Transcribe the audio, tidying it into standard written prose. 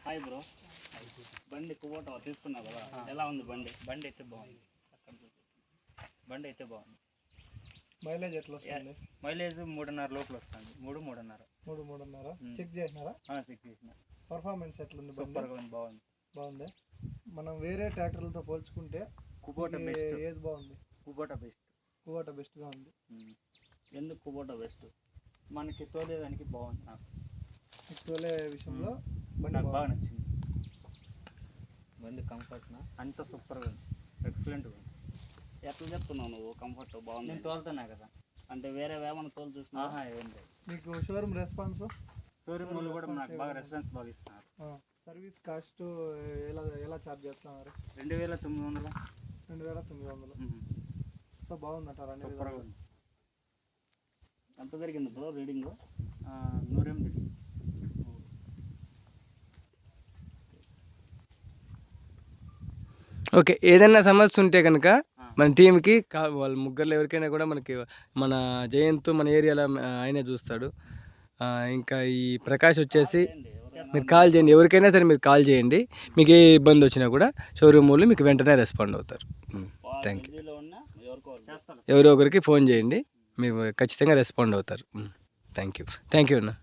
Hi bro. బండి Kubota తీసుకున్నావు కదా, ఎలా ఉంది బండి? బండి అయితే బాగుంది. బండి అయితే బాగుంది. మైలేజ్ ఎట్లా వస్తుంది? మైలేజ్ 3.5 లోపల వస్తుంది. 3.5 చెక్ చేసినారా? చెక్ చేసిన. పర్ఫార్మెన్స్ ఎట్లుంది? సూపర్గా ఉంది, బాగుంది. బాగుంది. మనం వేరే ట్రాక్టర్లతో పోల్చుకుంటే కుబోటా బెస్ట్. ఏది బాగుంది? Kubota best. కుబోటా బెస్ట్గా ఉంది. ఎందుకు కుబోటా బెస్ట్? మనకి తోలేదానికి బాగుంది. నాకు తోలే విషయంలో నాకు బాగా నచ్చింది. బండి కంఫర్ట్నా అంత సూపర్గా ఉంది, ఎక్సలెంట్గా ఉంది. ఎట్లా చెప్తున్నావు నువ్వు కంఫర్ట్ బాగుంది? నేను తోలుతున్నా కదా. అంటే వేరే వేమన్నా తోలు చూసినా? ఏం లేదు. మీకు షోరూమ్ రెస్పాన్స్? షోరూమ్ వాళ్ళు కూడా నాకు బాగా రెస్పాన్స్ బాగా ఇస్తున్నారు. సర్వీస్ కాస్ట్ ఎలా ఛార్జ్ చేస్తున్నారు? 2,900. 2,900. సో బాగుందంటారా? సూపర్గా ఉంది. ఎంత జరిగింది బ్రో రీడింగ్? 108. ఓకే, ఏదైనా సమస్య ఉంటే కనుక మన టీంకి వాళ్ళ ముగ్గురులో ఎవరికైనా కూడా మనకి మన జయంత్ మన ఏరియాలో ఆయనే చూస్తాడు. ఇంకా ఈ ప్రకాష్ వచ్చేసి మీరు కాల్ చేయండి, ఎవరికైనా సరే మీరు కాల్ చేయండి. మీకు ఏ ఇబ్బంది వచ్చినా కూడా షోరూమ్ వాళ్ళు మీకు వెంటనే రెస్పాండ్ అవుతారు. Thank you. ఎవరో ఒకరికి ఫోన్ చేయండి, మీరు ఖచ్చితంగా రెస్పాండ్ అవుతారు. థ్యాంక్ యూ అన్న.